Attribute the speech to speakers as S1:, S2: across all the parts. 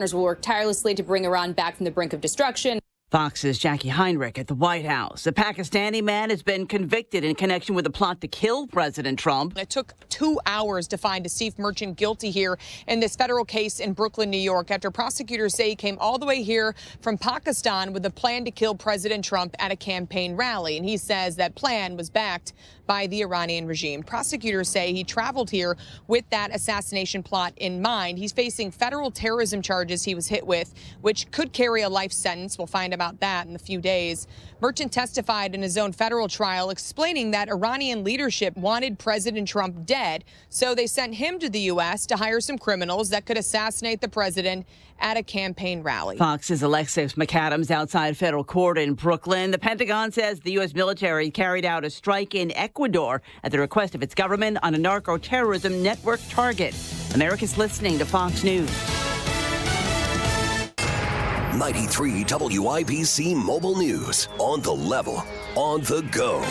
S1: will work tirelessly to bring Iran back from the brink of destruction.
S2: Fox's Jackie Heinrich at the White House. A Pakistani man has been convicted in connection with a plot to kill President Trump.
S3: It took 2 hours to find a Steve Merchant guilty here in this federal case in Brooklyn, New York, after prosecutors say he came all the way here from Pakistan with a plan to kill President Trump at a campaign rally. And he says that plan was backed by the Iranian regime. Prosecutors say he traveled here with that assassination plot in mind. He's facing federal terrorism charges he was hit with, which could carry a life sentence. We'll find about that in a few days. Merchant testified in his own federal trial, explaining that Iranian leadership wanted President Trump dead, so they sent him to the U.S. to hire some criminals that could assassinate the president at a campaign rally.
S2: Fox's Alexis McAdams outside federal court in Brooklyn. The Pentagon says the U.S. military carried out a strike in Ecuador at the request of its government on a narco-terrorism network target. America's listening to Fox News.
S4: 93 WIBC Mobile News. On the level, on the go.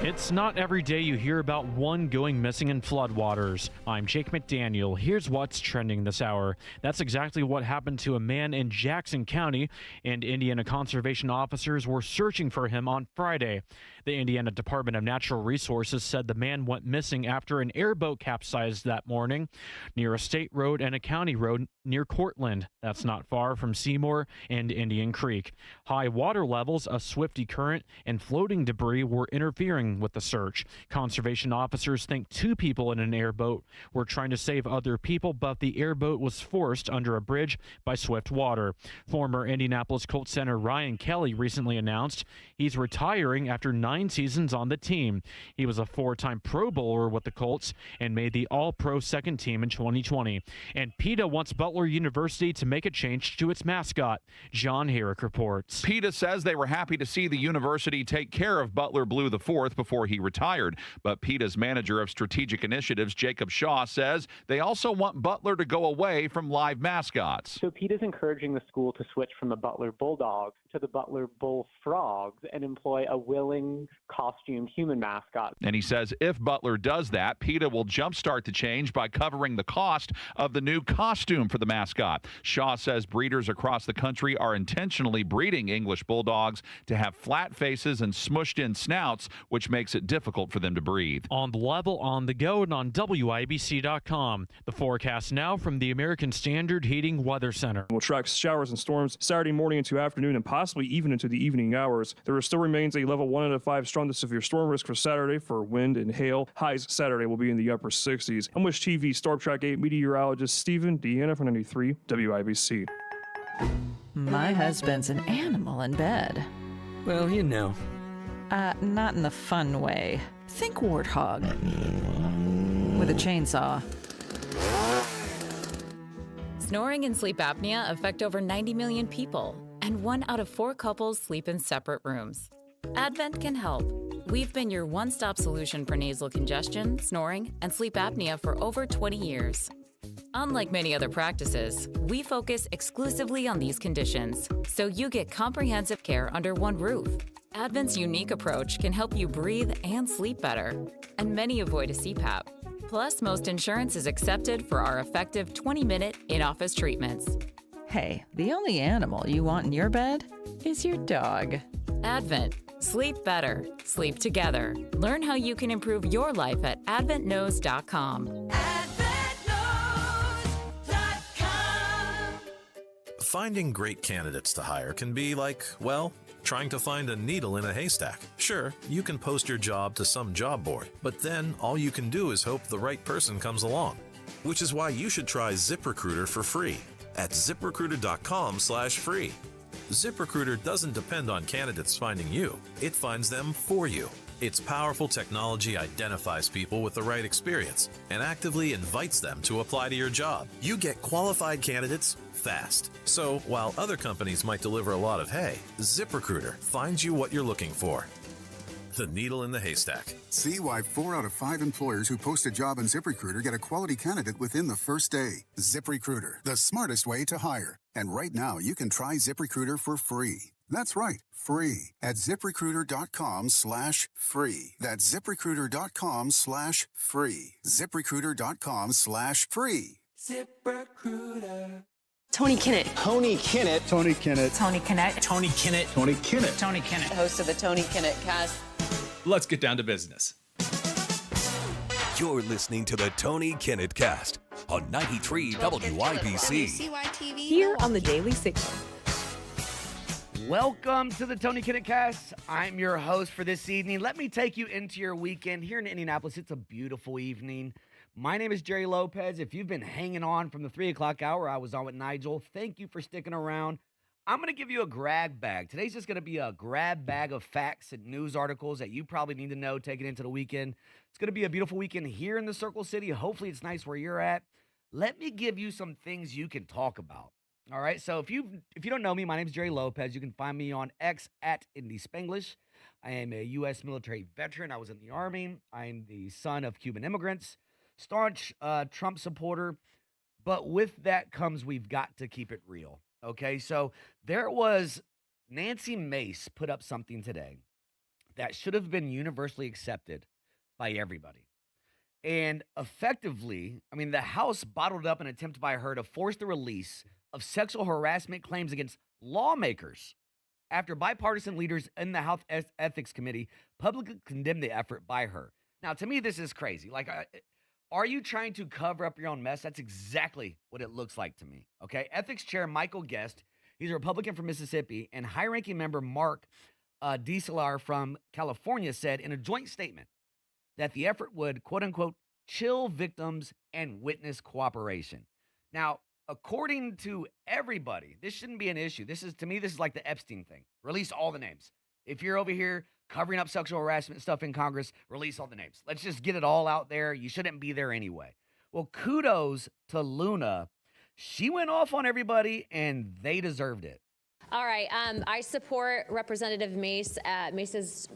S5: It's not every day you hear about one going missing in floodwaters. I'm Jake McDaniel. Here's what's trending this hour. That's exactly what happened to a man in Jackson County, and Indiana conservation officers were searching for him on Friday. The Indiana Department of Natural Resources said the man went missing after an airboat capsized that morning near a state road and a county road near Cortland. That's not far from Seymour and Indian Creek. High water levels, a swifty current, and floating debris were interfering with the search. Conservation officers think 2 people in an airboat were trying to save other people, but the airboat was forced under a bridge by swift water. Former Indianapolis Colts center Ryan Kelly recently announced he's retiring after 9 seasons on the team. He was a 4-time Pro Bowler with the Colts and made the All-Pro second team in 2020. And PETA wants Butler University to make a change to its mascot. John Herrick reports.
S6: PETA says they were happy to see the university take care of Butler Blue IV before he retired. But PETA's manager of strategic initiatives, Jacob Shaw, says they also want Butler to go away from live mascots.
S7: So PETA's encouraging the school to switch from the Butler Bulldogs to the Butler Bullfrogs and employ a willing costumed human mascot.
S6: And he says if Butler does that, PETA will jumpstart the change by covering the cost of the new costume for the mascot. Shaw says breeders across the country are intentionally breeding English Bulldogs to have flat faces and smushed in snouts, which makes it difficult for them to breathe.
S5: On the level, on the go, and on WIBC.com. The forecast now from the American Standard Heating Weather Center.
S8: We'll track showers and storms Saturday morning into afternoon and possibly even into the evening hours. There still remains a level 1 out of 5 strong to severe storm risk for Saturday for wind and hail. Highs Saturday will be in the upper 60s. I'm with TV Storm Track 8 meteorologist Stephen Deanna from 93 WIBC.
S9: My husband's an animal in bed.
S10: Well, you know.
S9: Not in the fun way. Think warthog. With a chainsaw.
S11: Snoring and sleep apnea affect over 90 million people, and 1 out of 4 couples sleep in separate rooms. Advent can help. We've been your one-stop solution for nasal congestion, snoring, and sleep apnea for over 20 years. Unlike many other practices, we focus exclusively on these conditions, so you get comprehensive care under one roof. Advent's unique approach can help you breathe and sleep better, and many avoid a CPAP. Plus, most insurance is accepted for our effective 20-minute in-office treatments.
S9: Hey, the only animal you want in your bed is your dog.
S11: Advent. Sleep better. Sleep together. Learn how you can improve your life at adventknows.com.
S12: Finding great candidates to hire can be like, well, trying to find a needle in a haystack. Sure, you can post your job to some job board, but then all you can do is hope the right person comes along. Which is why you should try ZipRecruiter for free at ZipRecruiter.com/free. ZipRecruiter doesn't depend on candidates finding you. It finds them for you. Its powerful technology identifies people with the right experience and actively invites them to apply to your job. You get qualified candidates fast. So while other companies might deliver a lot of hay, ZipRecruiter finds you what you're looking for. The needle in the haystack.
S13: See why 4 out of 5 employers who post a job on ZipRecruiter get a quality candidate within the first day. ZipRecruiter, the smartest way to hire. And right now, you can try ZipRecruiter for free. That's right, free at ZipRecruiter.com/free. That's ZipRecruiter.com/free. ZipRecruiter.com/free.
S14: ZipRecruiter.
S10: Tony Kinnett.
S14: Tony Kinnett.
S15: Tony Kinnett.
S10: Tony Kinnett.
S14: Tony Kinnett.
S15: Tony Kinnett.
S10: Tony Kinnett.
S16: Host of the Tony Kinnett Cast.
S17: Let's get down to business.
S4: You're listening to the Tony Kinnett Cast on 93 WIBC.
S16: Here on the Daily Signal.
S18: Welcome to the Tony Kinnett Cast. I'm your host for this evening. Let me take you into your weekend here in Indianapolis. It's a beautiful evening. My name is Jerry Lopez. If you've been hanging on from the 3 o'clock hour, I was on with Nigel. Thank you for sticking around. I'm going to give you a grab bag. Today's just going to be a grab bag of facts and news articles that you probably need to know taking into the weekend. It's going to be a beautiful weekend here in the Circle City. Hopefully it's nice where you're at. Let me give you some things you can talk about. All right, so if you don't know me, my name is Jerry Lopez. You can find me on X at Indy Spanglish. I am a U.S. military veteran. I was in the Army. I'm the son of Cuban immigrants, staunch Trump supporter. But with that comes we've got to keep it real. Okay, so there was Nancy Mace put up something today that should have been universally accepted by everybody. And effectively, I mean, the House bottled up an attempt by her to force the release of sexual harassment claims against lawmakers after bipartisan leaders in the House Ethics Committee publicly condemned the effort by her. Now, to me, this is crazy. Like, are you trying to cover up your own mess? That's exactly what it looks like to me, okay? Ethics Chair Michael Guest, he's a Republican from Mississippi, and high-ranking member Mark DeSalar from California said in a joint statement that the effort would, quote-unquote, chill victims and witness cooperation. Now, according to everybody, this shouldn't be an issue. This is like the Epstein thing. Release all the names. If you're over here covering up sexual harassment stuff in Congress, release all the names. Let's just get it all out there. You shouldn't be there anyway. Well, kudos to Luna. She went off on everybody, and they deserved it.
S19: All right. I support Representative Mace's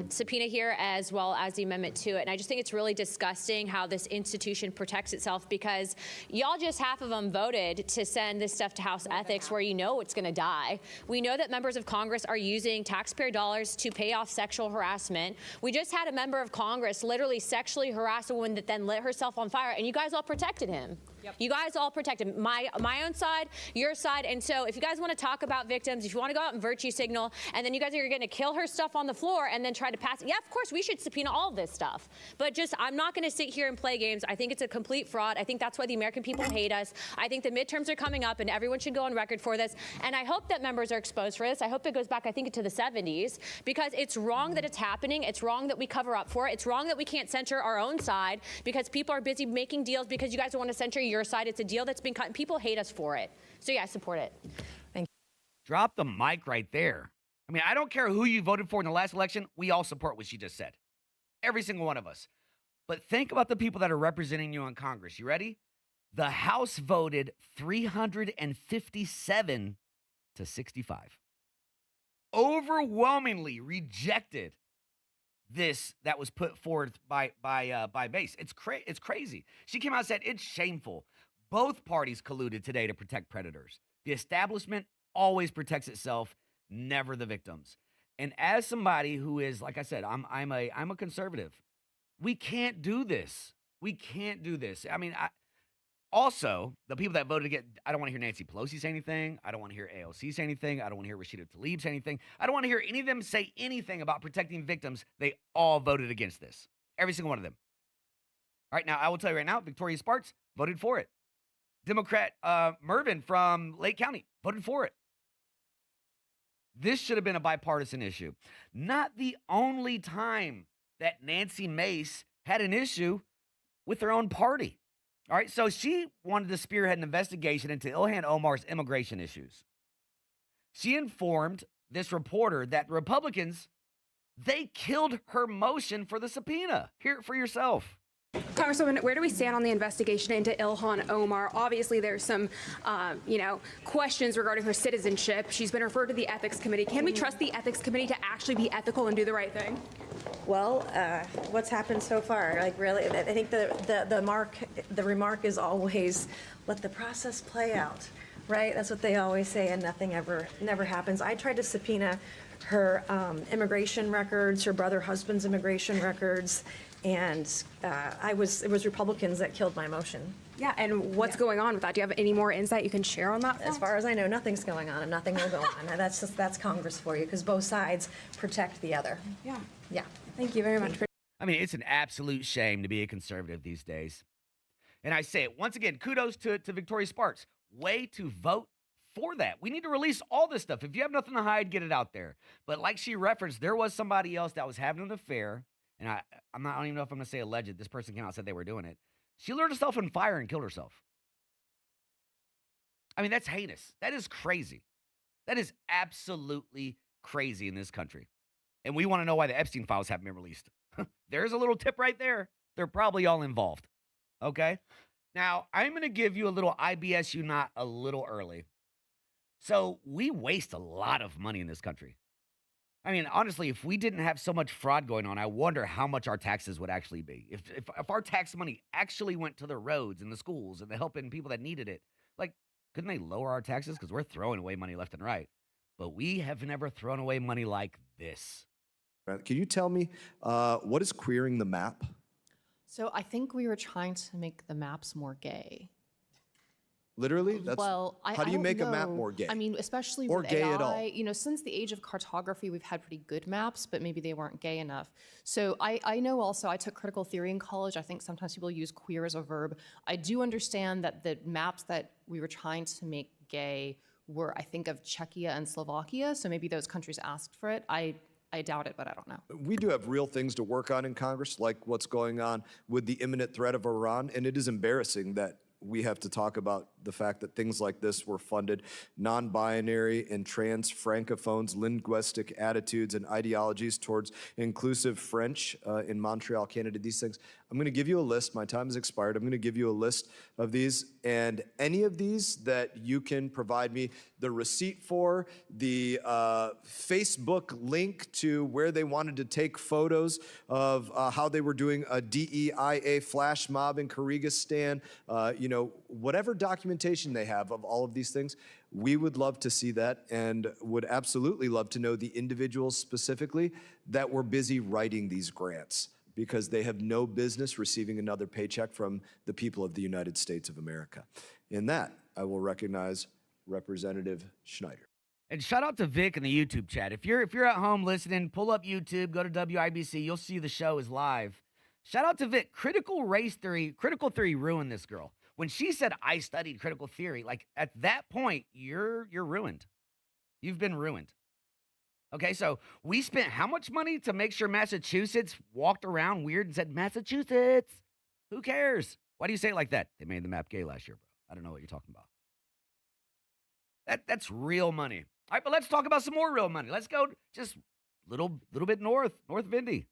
S19: subpoena here, as well as the amendment to it. And I just think it's really disgusting how this institution protects itself, because y'all just half of them voted to send this stuff to House Ethics, where you know it's going to die. We know that members of Congress are using taxpayer dollars to pay off sexual harassment. We just had a member of Congress literally sexually harass a woman that then lit herself on fire, and you guys all protected him. Yep. You guys all protected my own side, your side. And so if you guys want to talk about victims, if you want to go out and virtue signal, and then you guys are going to kill her stuff on the floor and then try to pass it, yeah, of course, we should subpoena all of this stuff. But just, I'm not going to sit here and play games. I think it's a complete fraud. I think that's why the American people hate us. I think the midterms are coming up, and everyone should go on record for this. And I hope that members are exposed for this. I hope it goes back, I think, to the 70s, because it's wrong that it's happening. It's wrong that we cover up for it. It's wrong that we can't censor our own side because people are busy making deals because you guys don't want to censor your side. It's a deal that's been cut, and people hate us for it. So yeah, I support it. Thank you.
S18: Drop the mic right there. I mean, I don't care who you voted for in the last election. We all support what she just said. Every single one of us. But think about the people that are representing you in Congress. You ready? The House voted 357 to 65. Overwhelmingly rejected this that was put forward by Mace. It's crazy. She came out and said it's shameful. Both parties colluded today to protect predators. The establishment always protects itself, never the victims. And as somebody who is, like I said, I'm a conservative. We can't do this. We can't do this. I mean, also, the people that voted against, I don't want to hear Nancy Pelosi say anything. I don't want to hear AOC say anything. I don't want to hear Rashida Tlaib say anything. I don't want to hear any of them say anything about protecting victims. They all voted against this. Every single one of them. All right, now, I will tell you right now, Victoria Sparks voted for it. Democrat Mervin from Lake County voted for it. This should have been a bipartisan issue. Not the only time that Nancy Mace had an issue with her own party. All right, so she wanted to spearhead an investigation into Ilhan Omar's immigration issues. She informed this reporter that Republicans, they killed her motion for the subpoena. Hear it for yourself.
S20: Congresswoman, where do we stand on the investigation into Ilhan Omar? Obviously, there's some, questions regarding her citizenship. She's been referred to the Ethics Committee. Can we trust the Ethics Committee to actually be ethical and do the right thing?
S21: Well, what's happened so far? Like, really, I think the remark is always let the process play out, right? That's what they always say, and nothing never happens. I tried to subpoena her immigration records, her brother husband's immigration records, And it was Republicans that killed my motion.
S20: Yeah, and what's going on with that? Do you have any more insight you can share on that front?
S21: As far as I know, nothing's going on and nothing will go on. And that's Congress for you, because both sides protect the other.
S20: Yeah.
S21: Yeah.
S20: Thank you very much.
S18: I mean, it's an absolute shame to be a conservative these days. And I say it once again, kudos to Victoria Sparks. Way to vote for that. We need to release all this stuff. If you have nothing to hide, get it out there. But like she referenced, there was somebody else that was having an affair. And I don't even know if I'm going to say alleged. This person came out and said they were doing it. She lit herself on fire and killed herself. I mean, that's heinous. That is crazy. That is absolutely crazy in this country. And we want to know why the Epstein files haven't been released. There's a little tip right there. They're probably all involved. Okay? Now, I'm going to give you a little IBSU not a little early. So we waste a lot of money in this country. I mean, honestly, if we didn't have so much fraud going on, I wonder how much our taxes would actually be. If our tax money actually went to the roads and the schools and the helping people that needed it, like, couldn't they lower our taxes? Because we're throwing away money left and right. But we have never thrown away money like this.
S10: Can you tell me what is queering the map?
S14: So I think we were trying to make the maps more gay.
S10: Literally? How do you make a map
S14: know.
S10: more gay?
S14: I mean, especially
S10: or
S14: with
S10: gay
S14: AI,
S10: at all?
S14: you know, since the age of cartography, we've had pretty good maps, but maybe they weren't gay enough. So I know also, I took critical theory in college. I think sometimes people use queer as a verb. I do understand that the maps that we were trying to make gay were, I think, of Czechia and Slovakia. So maybe those countries asked for it. I doubt it, but I don't know.
S10: We do have real things to work on in Congress, like what's going on with the imminent threat of Iran, and it is embarrassing that we have to talk about the fact that things like this were funded. Non-binary and trans francophones, linguistic attitudes and ideologies towards inclusive French in Montreal, Canada, these things. I'm going to give you a list. My time has expired. I'm going to give you a list of these, and any of these that you can provide me the receipt for, the Facebook link to where they wanted to take photos of how they were doing a DEIA flash mob in Kyrgyzstan, you know, whatever documentation they have of all of these things, we would love to see that and would absolutely love to know the individuals specifically that were busy writing these grants, because they have no business receiving another paycheck from the people of the United States of America. In that, I will recognize Representative Schneider.
S18: And shout out to Vic in the YouTube chat. If you're at home listening, pull up YouTube, go to WIBC, you'll see the show is live. Shout out to Vic. Critical theory ruined this girl. When she said, I studied critical theory, like at that point, you're ruined. You've been ruined. Okay, so we spent how much money to make sure Massachusetts walked around weird and said, Massachusetts? Who cares? Why do you say it like that? They made the map gay last year, bro. I don't know what you're talking about. That's real money. All right, but let's talk about some more real money. Let's go just a little bit north of Indy.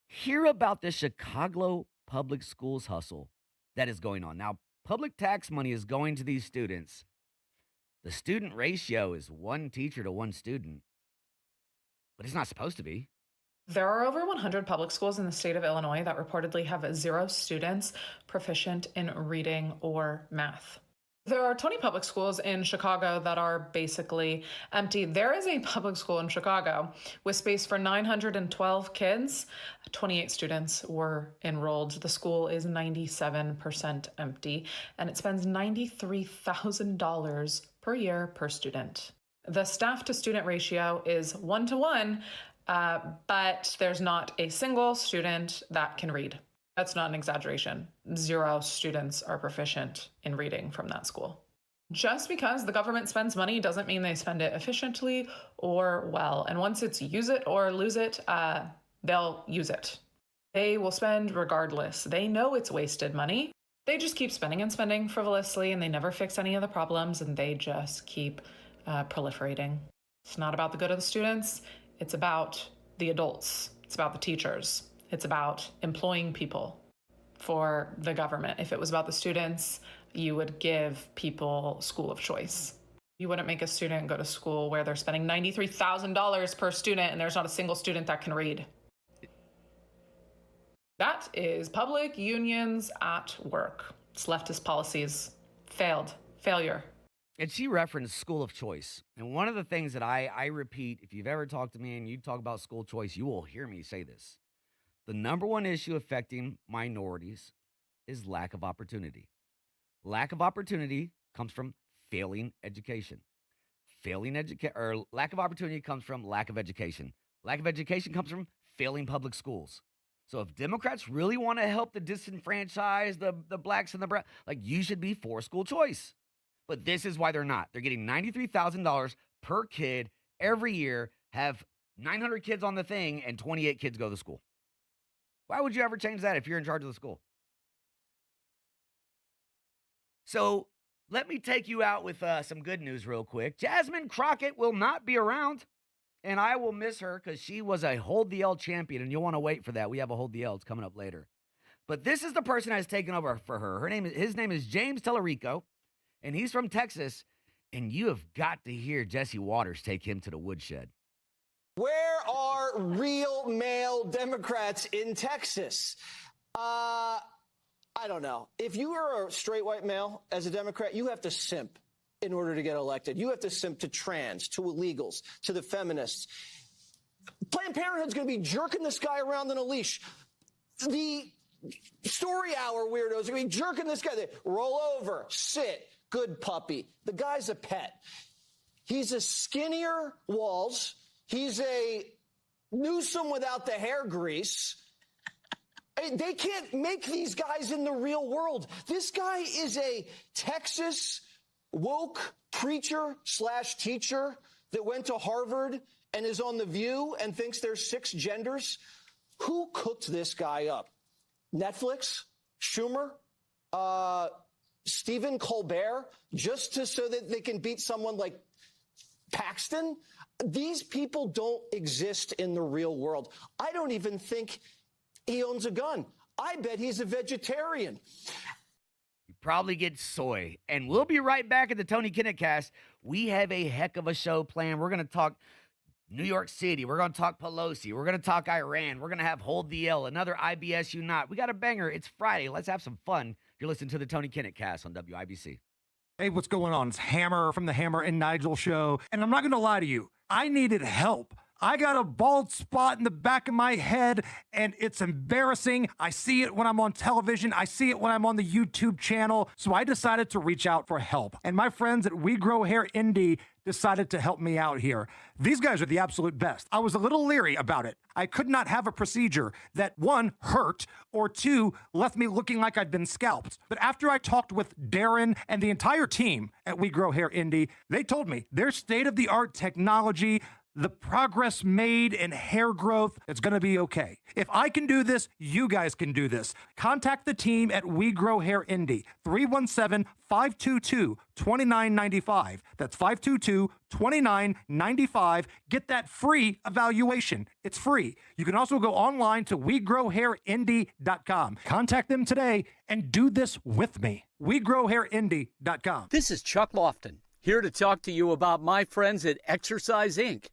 S18: Hear about the Chicago public schools hustle that is going on. Now, public tax money is going to these students. The student ratio is one teacher to one student, but it's not supposed to be.
S15: There are over 100 public schools in the state of Illinois that reportedly have 0 students proficient in reading or math. There are 20 public schools in Chicago that are basically empty. There is a public school in Chicago with space for 912 kids. 28 students were enrolled. The school is 97% empty, and it spends $93,000 per year per student. The staff to student ratio is 1-to-1, but there's not a single student that can read. That's not an exaggeration. 0 students are proficient in reading from that school. Just because the government spends money doesn't mean they spend it efficiently or well. And once it's use it or lose it, they'll use it. They will spend regardless. They know it's wasted money. They just keep spending and spending frivolously, and they never fix any of the problems, and they just keep proliferating. It's not about the good of the students. It's about the adults. It's about the teachers. It's about employing people for the government. If it was about the students, you would give people school of choice. You wouldn't make a student go to school where they're spending $93,000 per student and there's not a single student that can read. That is public unions at work. It's leftist policies. Failure.
S18: And she referenced school of choice. And one of the things that I repeat, if you've ever talked to me and you talk about school choice, you will hear me say this. the number one issue affecting minorities is lack of opportunity. Lack of opportunity comes from failing education. Lack of opportunity comes from lack of education. Lack of education comes from failing public schools. So if Democrats really want to help the disenfranchised, the blacks and the brown, like, you should be for school choice. But this is why they're not. They're getting $93,000 per kid every year, have 900 kids on the thing, and 28 kids go to school. Why would you ever change that if you're in charge of the school? So let me take you out with some good news real quick. Jasmine Crockett will not be around, and I will miss her because she was a Hold the L champion, and you'll want to wait for that. We have a Hold the L. It's coming up later. But this is the person that has taken over for her. His name is James Tellerico, and he's from Texas, and you have got to hear Jesse Waters take him to the woodshed.
S1: Where are real male Democrats in Texas? I don't know. If you are a straight white male as a Democrat, you have to simp in order to get elected. You have to simp to trans, to illegals, to the feminists. Planned Parenthood's going to be jerking this guy around on a leash. The story hour weirdos are going to be jerking this guy. They roll over, sit, good puppy. The guy's a pet. He's a skinnier Walz. He's a Newsom without the hair grease. They can't make these guys in the real world. This guy is a Texas woke preacher / teacher that went to Harvard and is on The View and thinks there's 6 genders. Who cooked this guy up? Netflix? Schumer? Stephen Colbert? So that they can beat someone like Paxton? These people don't exist in the real world. I don't even think he owns a gun. I bet he's a vegetarian.
S18: You probably get soy. And we'll be right back at the Tony Kinnett Cast. We have a heck of a show planned. We're going to talk New York City. We're going to talk Pelosi. We're going to talk Iran. We're going to have Hold the L, another IBSU Not. We got a banger. It's Friday. Let's have some fun. You're listening to the Tony Kinnett Cast on WIBC.
S22: Hey, what's going on? It's Hammer from the Hammer and Nigel show. And I'm not going to lie to you. I needed help. I got a bald spot in the back of my head, and it's embarrassing. I see it when I'm on television. I see it when I'm on the YouTube channel. So I decided to reach out for help. And my friends at We Grow Hair Indie decided to help me out here. These guys are the absolute best. I was a little leery about it. I could not have a procedure that, 1, hurt, or 2, left me looking like I'd been scalped. But after I talked with Darren and the entire team at We Grow Hair Indie, they told me their state-of-the-art technology, the progress made in hair growth, it's going to be okay. If I can do this, you guys can do this. Contact the team at We Grow Hair Indie, 317-522-2995. That's 522-2995. Get that free evaluation. It's free. You can also go online to WeGrowHairIndie.com. Contact them today and do this with me. WeGrowHairIndie.com.
S23: This is Chuck Lofton, here to talk to you about my friends at Exercise Inc.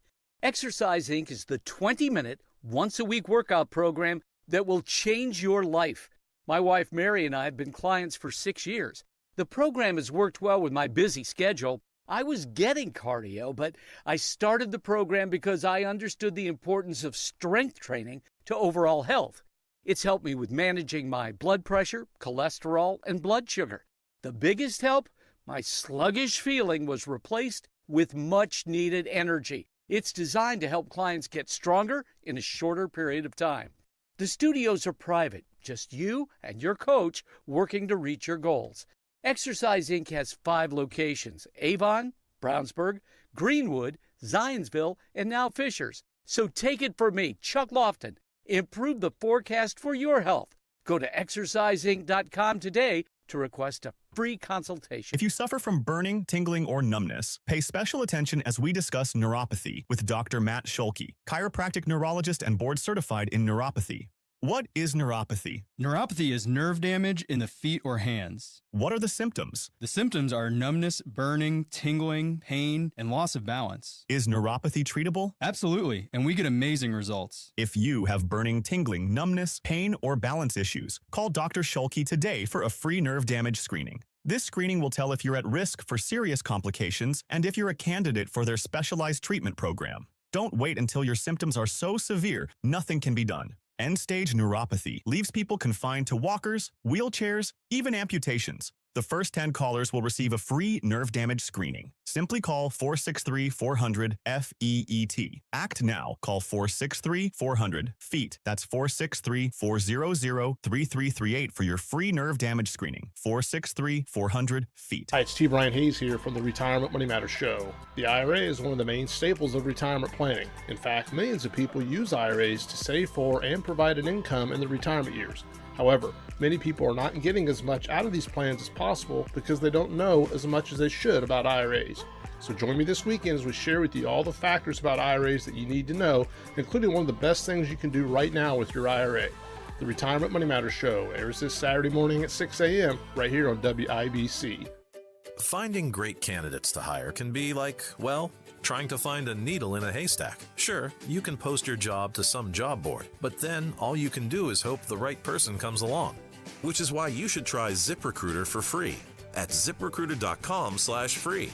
S23: Exercise Inc. is the 20-minute, once-a-week workout program that will change your life. My wife Mary and I have been clients for 6 years. The program has worked well with my busy schedule. I was getting cardio, but I started the program because I understood the importance of strength training to overall health. It's helped me with managing my blood pressure, cholesterol, and blood sugar. The biggest help? My sluggish feeling was replaced with much-needed energy. It's designed to help clients get stronger in a shorter period of time. The studios are private, just you and your coach working to reach your goals. Exercise Inc. has 5 locations: Avon, Brownsburg, Greenwood, Zionsville, and now Fishers. So take it from me, Chuck Lofton. Improve the forecast for your health. Go to exerciseinc.com today to request a free consultation.
S24: If you suffer from burning, tingling, or numbness, pay special attention as we discuss neuropathy with Dr. Matt Scholke, chiropractic neurologist and board certified in neuropathy. What is neuropathy?
S25: Neuropathy is nerve damage in the feet or hands.
S24: What are the symptoms?
S25: The symptoms are numbness, burning, tingling, pain, and loss of balance.
S24: Is neuropathy treatable?
S25: Absolutely, and we get amazing results.
S24: If you have burning, tingling, numbness, pain, or balance issues, call Dr. Scholke today for a free nerve damage screening. This screening will tell if you're at risk for serious complications and if you're a candidate for their specialized treatment program. Don't wait until your symptoms are so severe, nothing can be done. End-stage neuropathy leaves people confined to walkers, wheelchairs, even amputations. The first 10 callers will receive a free nerve damage screening. Simply call 463-400-FEET. Act now. Call 463-400-FEET. That's 463-400-3338 for your free nerve damage screening. 463-400-FEET.
S2: Hi, it's T. Brian Hayes here from the Retirement Money Matters Show. The IRA is one of the main staples of retirement planning. In fact, millions of people use IRAs to save for and provide an income in their retirement years. However, many people are not getting as much out of these plans as possible because they don't know as much as they should about IRAs. So join me this weekend as we share with you all the factors about IRAs that you need to know, including one of the best things you can do right now with your IRA. The Retirement Money Matters Show airs this Saturday morning at 6 a.m. right here on WIBC.
S12: Finding great candidates to hire can be like, well, trying to find a needle in a haystack. Sure, you can post your job to some job board, but then all you can do is hope the right person comes along. Which is why you should try ZipRecruiter for free at ZipRecruiter.com/free.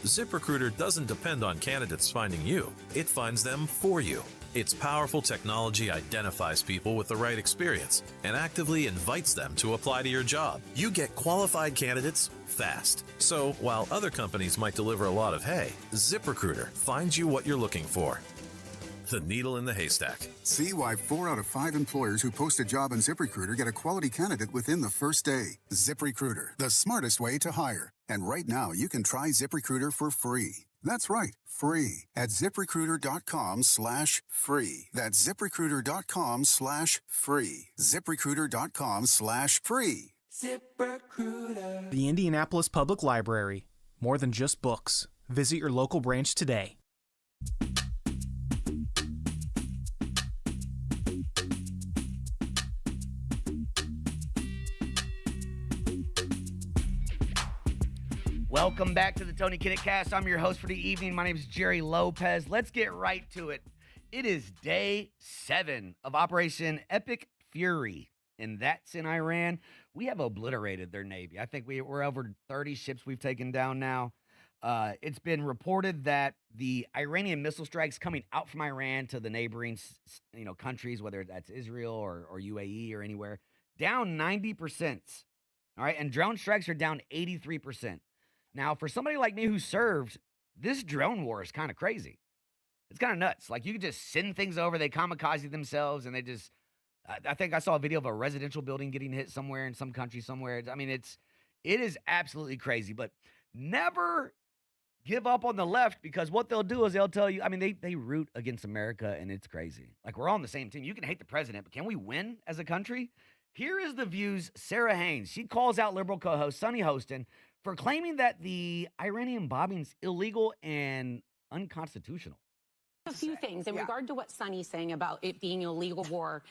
S12: ZipRecruiter doesn't depend on candidates finding you. It finds them for you. Its powerful technology identifies people with the right experience and actively invites them to apply to your job. You get qualified candidates fast. So while other companies might deliver a lot of hay, ZipRecruiter finds you what you're looking for. The needle in the haystack.
S13: See why 4 out of 5 employers who post a job on ZipRecruiter get a quality candidate within the first day. ZipRecruiter, the smartest way to hire. And right now, you can try ZipRecruiter for free. That's right, free at ZipRecruiter.com/free. That's ZipRecruiter.com/free. ZipRecruiter.com/free.
S3: ZipRecruiter. The Indianapolis Public Library. More than just books. Visit your local branch today.
S18: Welcome back to the Tony Kinnett Cast. I'm your host for the evening. My name is Jerry Lopez. Let's get right to it. It is day 7 of Operation Epic Fury, and that's in Iran. We have obliterated their Navy. I think we're over 30 ships we've taken down now. It's been reported that the Iranian missile strikes coming out from Iran to the neighboring countries, whether that's Israel or UAE or anywhere, down 90%. All right, and drone strikes are down 83%. Now, for somebody like me who served, this drone war is kind of crazy. It's kind of nuts. Like, you can just send things over, they kamikaze themselves, and they just, I think I saw a video of a residential building getting hit somewhere in some country somewhere. I mean, it is absolutely crazy, but never give up on the left, because what they'll do is they'll tell you, I mean, they root against America, and it's crazy. Like, we're all on the same team. You can hate the president, but can we win as a country? Here is The View's Sarah Haynes. She calls out liberal co-host Sunny Hostin for claiming that the Iranian bombing's illegal and unconstitutional.
S5: A few things in regard to what Sunny's saying about it being an illegal war.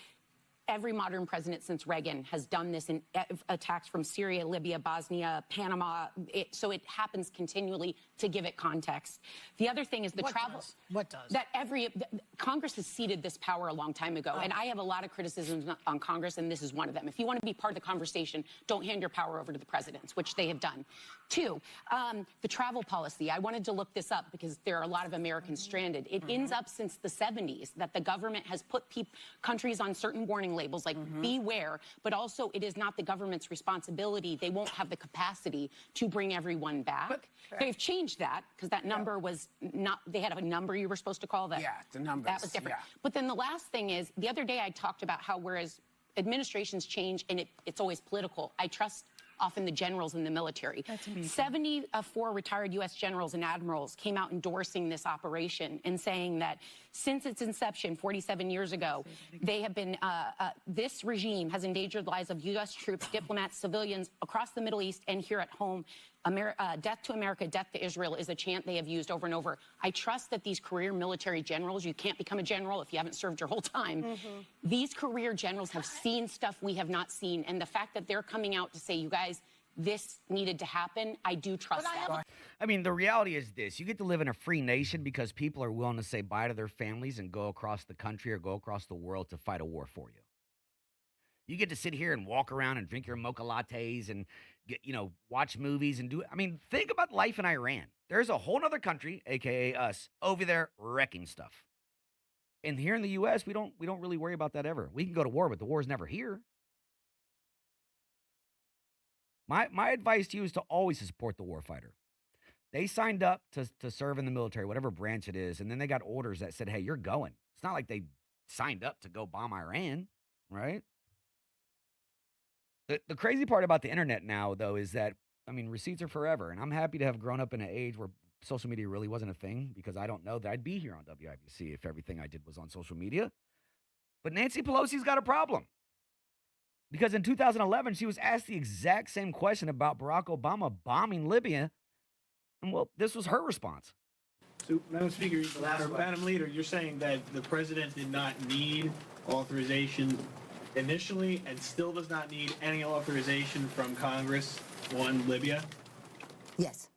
S5: Every modern president since Reagan has done this in attacks from Syria, Libya, Bosnia, Panama. So it happens continually, to give it context. The other thing is the travel.
S6: What does?
S5: That Congress has ceded this power a long time ago. And I have a lot of criticisms on Congress, and this is one of them. If you want to be part of the conversation, don't hand your power over to the presidents, which they have done. 2, the travel policy. I wanted to look this up because there are a lot of Americans stranded. It ends up since the 70s that the government has put countries on certain warning labels like beware, but also it is not the government's responsibility. They won't have the capacity to bring everyone back. They've changed that because that number was not, they had a number you were supposed to call that.
S6: Yeah, the numbers.
S5: That was different. Yeah. But then the last thing is, the other day I talked about how whereas administrations change and it's always political, I trust often the generals in the military. 74 retired U.S. generals and admirals came out endorsing this operation and saying that since its inception 47 years ago, they have been, this regime has endangered the lives of U.S. troops, diplomats, civilians across the Middle East and here at home. Death to America, death to Israel is a chant they have used over and over. I trust that these career military generals, you can't become a general if you haven't served your whole time. These career generals have seen stuff we have not seen. And the fact that they're coming out to say, you guys, this needed to happen, I do trust that.
S18: I mean, the reality is this. You get to live in a free nation because people are willing to say bye to their families and go across the country or go across the world to fight a war for you. You get to sit here and walk around and drink your mocha lattes and get, watch movies and do it. I mean, think about life in Iran. There's a whole other country, a.k.a. us, over there wrecking stuff. And here in the U.S., we don't really worry about that ever. We can go to war, but the war's never here. My advice to you is to always support the warfighter. They signed up to serve in the military, whatever branch it is, and then they got orders that said, hey, you're going. It's not like they signed up to go bomb Iran, right? The crazy part about the internet now, though, is that, I mean, receipts are forever, and I'm happy to have grown up in an age where social media really wasn't a thing, because I don't know that I'd be here on WIBC if everything I did was on social media. But Nancy Pelosi's got a problem. Because in 2011, she was asked the exact same question about Barack Obama bombing Libya. And, well, this was her response.
S6: So, Madam Speaker, or Madam Leader, you're saying that the president did not need authorization initially and still does not need any authorization from Congress on Libya?
S7: Yes.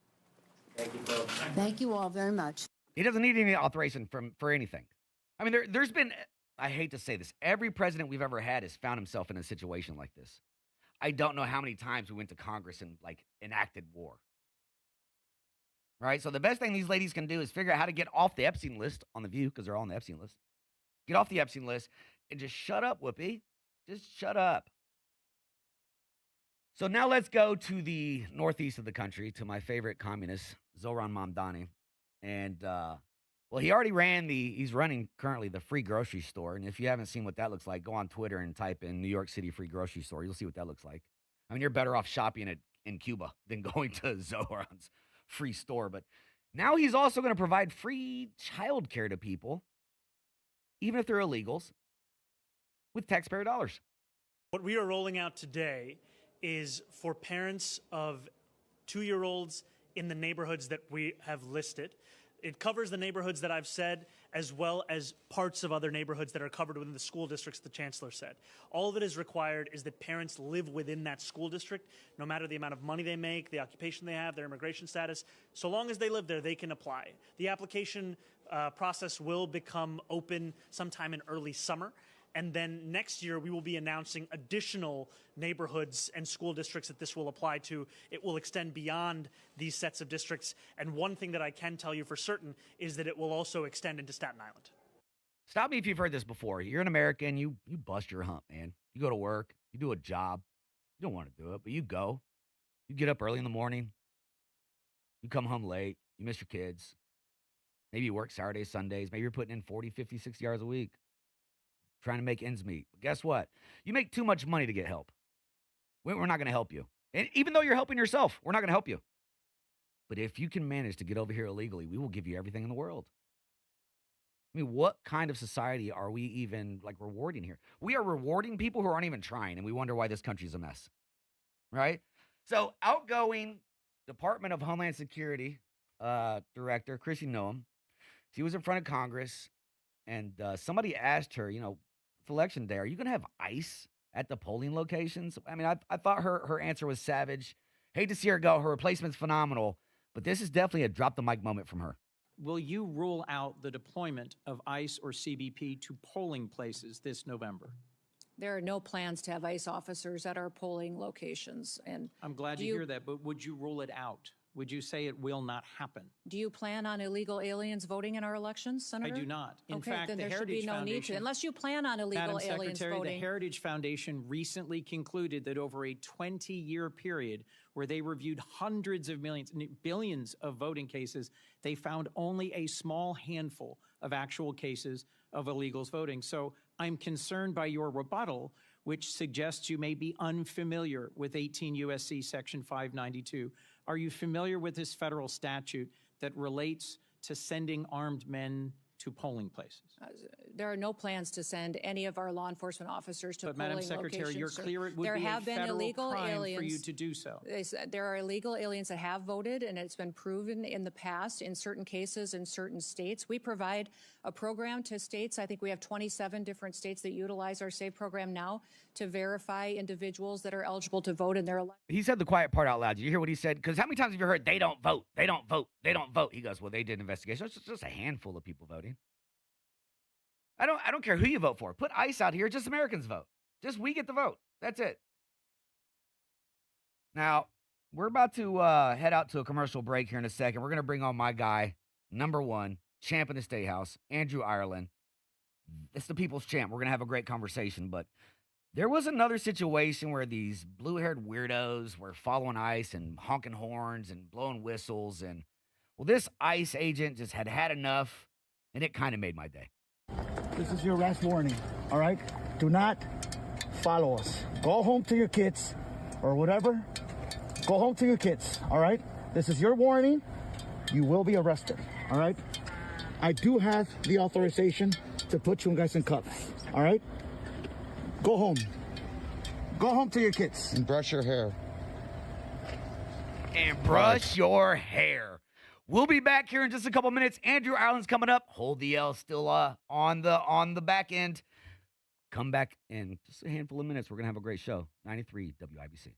S6: Thank you both.
S7: Thank you all very much.
S18: He doesn't need any authorization for anything. I mean, there's been, I hate to say this, every president we've ever had has found himself in a situation like this. I don't know how many times we went to Congress and, like, enacted war. Right? So the best thing these ladies can do is figure out how to get off the Epstein list on The View, because they're all on the Epstein list. Get off the Epstein list and just shut up, Whoopi. Just shut up. So now let's go to the northeast of the country, to my favorite communist, Zoran Mamdani. And, well, he already he's running currently the free grocery store. And if you haven't seen what that looks like, go on Twitter and type in New York City free grocery store. You'll see what that looks like. I mean, you're better off shopping in Cuba than going to Zoran's free store. But now he's also going to provide free childcare to people, even if they're illegals, with taxpayer dollars.
S8: What we are rolling out today is for parents of 2-year-olds in the neighborhoods that we have listed. It covers the neighborhoods that I've said, as well as parts of other neighborhoods that are covered within the school districts the chancellor said. All that is required is that parents live within that school district, no matter the amount of money they make, the occupation they have, their immigration status. So long as they live there, they can apply. The application process will become open sometime in early summer. And then next year, we will be announcing additional neighborhoods and school districts that this will apply to. It will extend beyond these sets of districts. And one thing that I can tell you for certain is that it will also extend into Staten Island.
S18: Stop me if you've heard this before. You're an American. You bust your hump, man. You go to work. You do a job. You don't want to do it, but you go. You get up early in the morning. You come home late. You miss your kids. Maybe you work Saturdays, Sundays. Maybe you're putting in 40, 50, 60 hours a week, trying to make ends meet. But guess what? You make too much money to get help. We're not going to help you. And even though you're helping yourself, we're not going to help you. But if you can manage to get over here illegally, we will give you everything in the world. I mean, what kind of society are we even, like, rewarding here? We are rewarding people who aren't even trying, and we wonder why this country's a mess. Right? So, outgoing Department of Homeland Security Director, Chrissy Noem, she was in front of Congress, and somebody asked her, it's election day, are you going to have ICE at the polling locations? I mean, I thought her answer was savage. Hate to see her go. Her replacement's phenomenal. But this is definitely a drop the mic moment from her.
S9: Will you rule out the deployment of ICE or CBP to polling places this November?
S11: There are no plans to have ICE officers at our polling locations. And
S9: I'm glad to hear that, but would you rule it out? Would you say it will not happen?
S11: Do you plan on illegal aliens voting in our elections, Senator?
S9: I do not. In fact,
S11: then
S9: the
S11: there
S9: Heritage
S11: should be no need to, unless you plan on illegal
S9: Madam
S11: aliens
S9: Secretary,
S11: voting.
S9: The Heritage Foundation recently concluded that over a 20-year period where they reviewed hundreds of millions, billions of voting cases, they found only a small handful of actual cases of illegals voting. So I'm concerned by your rebuttal, which suggests you may be unfamiliar with 18 U.S.C. Section 592. Are you familiar with this federal statute that relates to sending armed men to polling places?
S11: There are no plans to send any of our law enforcement officers to
S9: but
S11: polling
S9: Madam Secretary,
S11: locations.
S9: you're clear it would
S11: there
S9: be
S11: have
S9: a
S11: been
S9: federal
S11: illegal
S9: crime
S11: aliens
S9: for you to do so.
S11: There are illegal aliens that have voted, and it's been proven in the past in certain cases in certain states. We provide a program to states. I think we have 27 different states that utilize our SAVE program now to verify individuals that are eligible to vote in their election.
S18: He said the quiet part out loud. Did you hear what he said? Because how many times have you heard, they don't vote, they don't vote, they don't vote? He goes, well, they did an investigation. It's just a handful of people voting. I don't care who you vote for. Put ICE out here. Just Americans vote. Just we get the vote. That's it. Now, we're about to head out to a commercial break here in a second. We're going to bring on my guy, number one, champ in the State House, Andrew Ireland. It's the People's Champ. We're going to have a great conversation, but there was another situation where these blue-haired weirdos were following ICE and honking horns and blowing whistles, and, well, this ICE agent just had enough, and it kind of made my day.
S4: This is your last warning, all right? Do not follow us. Go home to your kids or whatever. Go home to your kids, all right? This is your warning. You will be arrested, all right? I do have the authorization to put you guys in cuffs, all right? Go home. Go home to your kids.
S16: And brush your hair.
S18: And brush your hair. We'll be back here in just a couple minutes. Andrew Ireland's coming up. Hold the L still on the back end. Come back in just a handful of minutes. We're going to have a great show. 93 WIBC.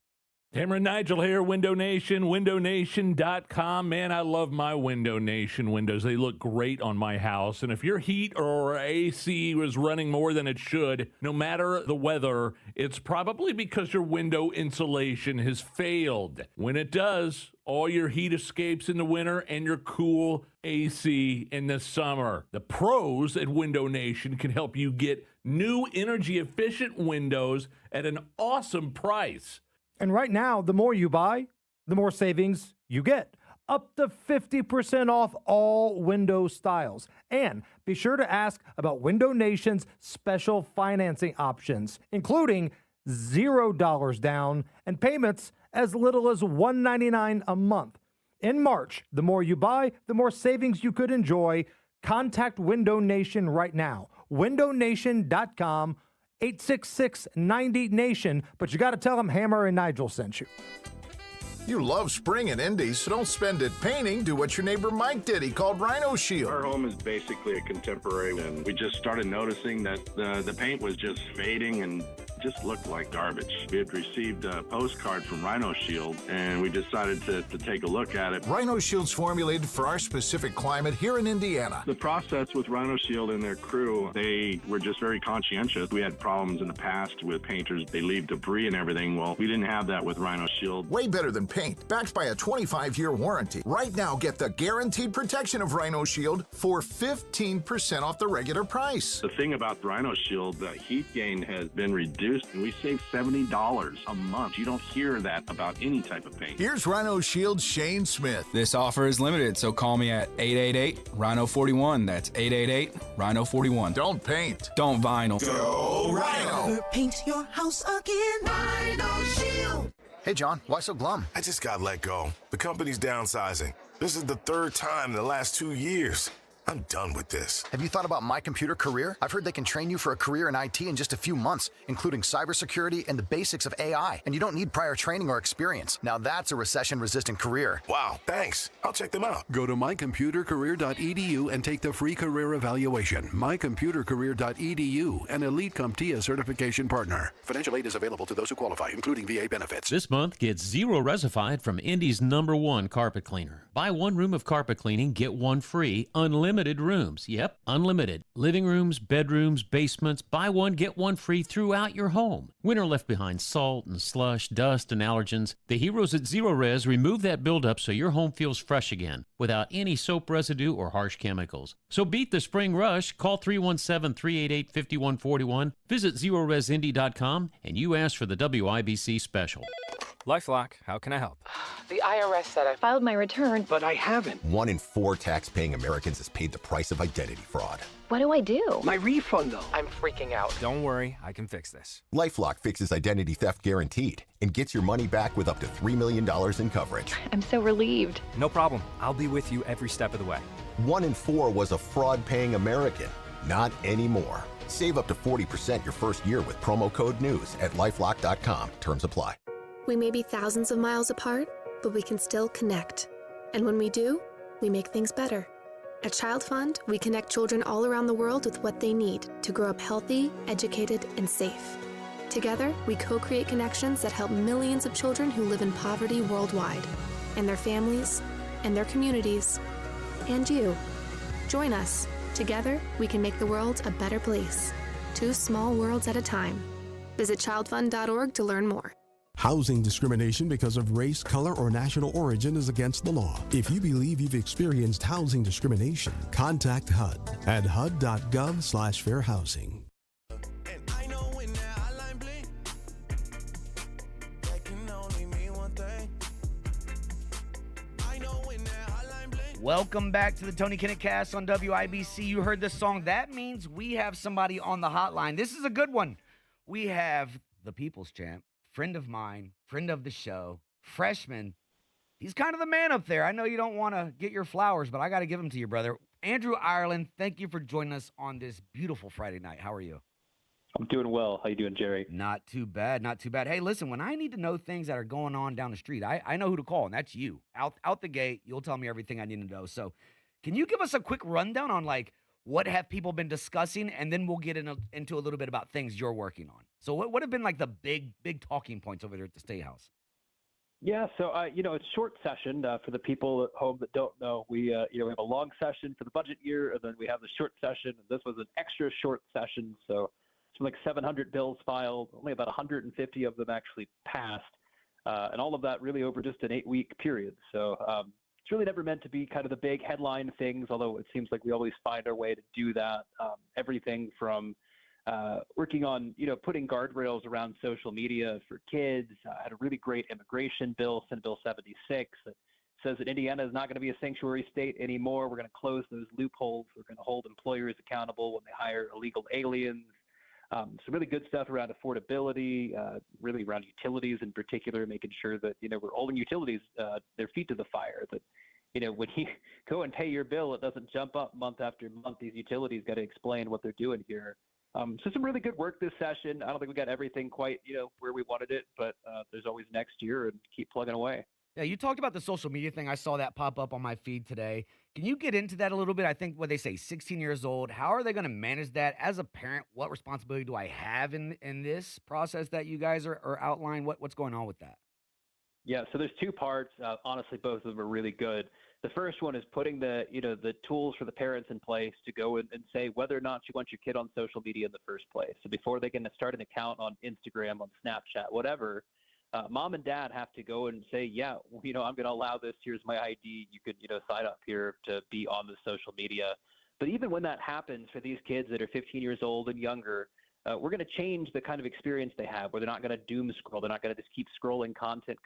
S17: Hammer and Nigel here, Window Nation, windownation.com. Man, I love my Window Nation windows. They look great on my house. And if your heat or AC was running more than it should, no matter the weather, it's probably because your window insulation has failed. When it does, all your heat escapes in the winter and your cool AC in the summer. The pros at Window Nation can help you get new energy-efficient windows at an awesome price.
S22: And right now, the more you buy, the more savings you get. Up to 50% off all window styles. And be sure to ask about Window Nation's special financing options, including $0 down and payments as little as $199 a month. In March, the more you buy, the more savings you could enjoy. Contact Window Nation right now. windownation.com. 866-90-NATION, but you got to tell them Hammer and Nigel sent you.
S19: You love spring and indies, so don't spend it painting. Do what your neighbor Mike did. He called Rhino Shield.
S21: Our home is basically a contemporary, and we just started noticing that the paint was just fading and just looked like garbage. We had received a postcard from Rhino Shield, and we decided to take a look at it.
S19: Rhino Shield's formulated for our specific climate here in Indiana.
S21: The process with Rhino Shield and their crew, they were just very conscientious. We had problems in the past with painters. They leave debris and everything. Well, we didn't have that with Rhino Shield.
S19: Way better than paint, backed by a 25-year warranty. Right now, get the guaranteed protection of Rhino Shield for 15% off the regular price.
S21: The thing about Rhino Shield, the heat gain has been reduced, and we save $70 a month. You don't hear that about any type of paint.
S19: Here's Rhino Shield's Shane Smith.
S25: This offer is limited, so call me at 888-RHINO-41. That's 888-RHINO-41.
S19: Don't paint.
S25: Don't vinyl.
S19: Go Rhino.
S26: Paint your house again. Rhino Shield.
S27: Hey, John, why so glum?
S28: I just got let go. The company's downsizing. This is the third time in the last 2 years. I'm done with this.
S27: Have you thought about My Computer Career? I've heard they can train you for a career in IT in just a few months, including cybersecurity and the basics of AI. And you don't need prior training or experience. Now that's a recession-resistant career.
S28: Wow, thanks. I'll check them out.
S29: Go to mycomputercareer.edu and take the free career evaluation. mycomputercareer.edu, an Elite CompTIA certification partner. Financial aid is available to those who qualify, including VA benefits.
S30: This month, get zero resified from Indy's #1 carpet cleaner. Buy one room of carpet cleaning, get one free, unlimited rooms. Yep, unlimited. Living rooms, bedrooms, basements. Buy one, get one free throughout your home. Winter left behind salt and slush, dust and allergens. The heroes at Zero Res remove that buildup so your home feels fresh again without any soap residue or harsh chemicals. So beat the spring rush. Call 317-388-5141. Visit ZeroResIndy.com and you ask for the WIBC special.
S31: LifeLock, how can I help?
S32: The IRS said I filed my return,
S31: but I haven't.
S33: 1 in 4 tax-paying Americans has paid the price of identity fraud.
S32: What do I do?
S31: My refund, though.
S32: I'm freaking out.
S31: Don't worry, I can fix this.
S33: LifeLock fixes identity theft guaranteed and gets your money back with up to $3 million in coverage.
S32: I'm so relieved.
S31: No problem. I'll be with you every step of the way.
S33: 1 in 4 was a fraud-paying American. Not anymore. Save up to 40% your first year with promo code NEWS at LifeLock.com. Terms apply.
S34: We may be thousands of miles apart, but we can still connect. And when we do, we make things better. At Child Fund, we connect children all around the world with what they need to grow up healthy, educated, and safe. Together, we co-create connections that help millions of children who live in poverty worldwide, and their families, and their communities, and you. Join us. Together, we can make the world a better place. 2 small worlds at a time. Visit childfund.org to learn more.
S1: Housing discrimination because of race, color, or national origin is against the law. If you believe you've experienced housing discrimination, contact HUD at hud.gov/fair housing.
S18: Welcome back to the Tony Kinnett Cast on WIBC. You heard the song. That means we have somebody on the hotline. This is a good one. We have the People's Champ, friend of mine, friend of the show, freshman. He's kind of the man up there. I know you don't want to get your flowers, but I got to give them to you, brother. Andrew Ireland, thank you for joining us on this beautiful Friday night. How are you?
S2: I'm doing well. How you doing, Jerry?
S18: Not too bad, not too bad. Hey, listen, when I need to know things that are going on down the street, I know who to call, and that's you. Out the gate, you'll tell me everything I need to know. So can you give us a quick rundown on, like, what have people been discussing, and then we'll get into a little bit about things you're working on. So what have been, like, the big talking points over there at the State House?
S2: Yeah, so, it's short session for the people at home that don't know. We have a long session for the budget year, and then we have the short session, and this was an extra short session, so it's like 700 bills filed, only about 150 of them actually passed, and all of that really over just an 8-week period. So it's really never meant to be kind of the big headline things, although it seems like we always find our way to do that. Everything from working on, putting guardrails around social media for kids. Had a really great immigration bill, Senate Bill 76, that says that Indiana is not going to be a sanctuary state anymore. We're going to close those loopholes. We're going to hold employers accountable when they hire illegal aliens. Some really good stuff around affordability, really around utilities in particular, making sure that, we're holding utilities, their feet to the fire, that, when you go and pay your bill, it doesn't jump up month after month. These utilities got to explain what they're doing here. So some really good work this session. I don't think we got everything quite, where we wanted it, but there's always next year, and keep plugging away.
S18: Yeah, you talked about the social media thing. I saw that pop up on my feed today. Can you get into that a little bit? I think what they say, 16 years old. How are they going to manage that? As a parent, what responsibility do I have in this process that you guys are outlining? What's going on with that?
S2: Yeah, so there's two parts. Honestly, both of them are really good. The first one is putting the tools for the parents in place to go and say whether or not you want your kid on social media in the first place. So before they can start an account on Instagram, on Snapchat, whatever, mom and dad have to go and say, yeah, I'm going to allow this. Here's my ID. You could, sign up here to be on the social media. But even when that happens for these kids that are 15 years old and younger, we're going to change the kind of experience they have, where they're not going to doom scroll. They're not going to just keep scrolling content.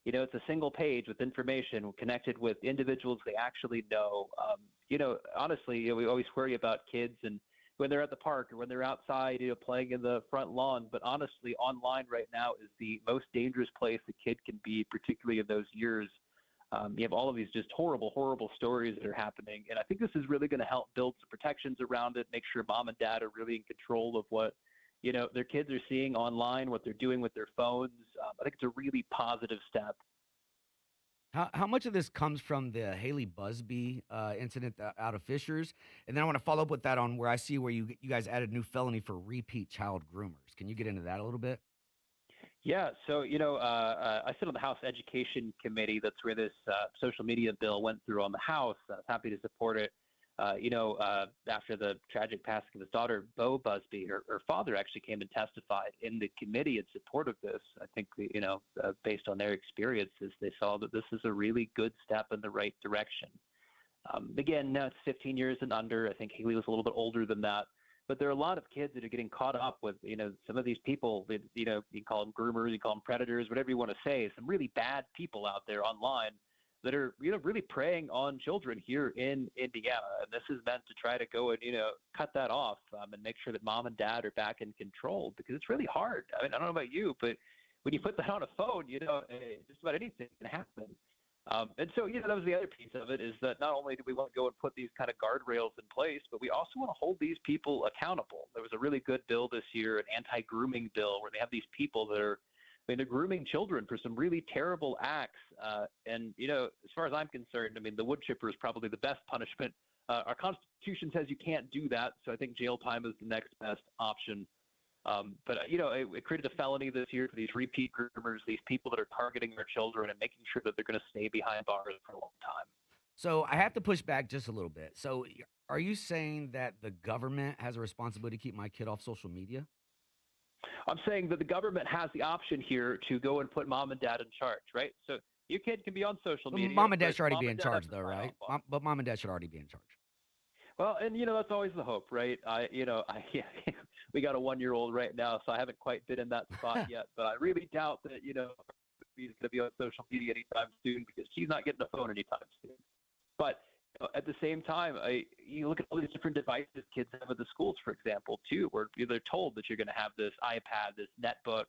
S2: It's a single page with information connected with individuals they actually know. Honestly, we always worry about kids and when they're at the park or when they're outside, playing in the front lawn. But honestly, online right now is the most dangerous place a kid can be, particularly in those years. You have all of these just horrible, horrible stories that are happening. And I think this is really going to help build some protections around it, make sure mom and dad are really in control of what, their kids are seeing online, what they're doing with their phones. I think it's a really positive step.
S18: How much of this comes from the Haley Busby incident out of Fishers? And then I want to follow up with that on where I see where you guys added new felony for repeat child groomers. Can you get into that a little bit?
S2: Yeah, so, I sit on the House Education Committee. That's where this social media bill went through on the House. I was happy to support it. After the tragic passing of his daughter, Bo Busby, her father actually came and testified in the committee in support of this. I think, based on their experiences, they saw that this is a really good step in the right direction. Again, now it's 15 years and under. I think Haley was a little bit older than that. But there are a lot of kids that are getting caught up with, some of these people that, you call them groomers, you call them predators, whatever you want to say, some really bad people out there online that are, really preying on children here in Indiana. And this is meant to try to go and, cut that off and make sure that mom and dad are back in control, because it's really hard. I mean, I don't know about you, but when you put that on a phone, just about anything can happen. And so, that was the other piece of it, is that not only do we want to go and put these kind of guardrails in place, but we also want to hold these people accountable. There was a really good bill this year, an anti-grooming bill, where they have these people that are, they're grooming children for some really terrible acts. And, as far as I'm concerned, the wood chipper is probably the best punishment. Our Constitution says you can't do that, so I think jail time is the next best option. But it created a felony this year for these repeat groomers, these people that are targeting our children and making sure that they're going to stay behind bars for a long time.
S18: So I have to push back just a little bit. So are you saying that the government has a responsibility to keep my kid off social media?
S2: I'm saying that the government has the option here to go and put mom and dad in charge, right? So your kid can be on social media.
S18: Mom and dad
S2: but
S18: should already
S2: mom
S18: be
S2: and
S18: in
S2: dad
S18: charge,
S2: have to
S18: though,
S2: sign
S18: right?
S2: off on it.
S18: But mom and dad should already be in charge.
S2: Well, and that's always the hope, right? We got a 1-year-old right now, so I haven't quite been in that spot yet. But I really doubt that he's going to be on social media anytime soon because she's not getting a phone anytime soon. But at the same time, you look at all these different devices kids have at the schools, for example, too, where they're told that you're going to have this iPad, this netbook.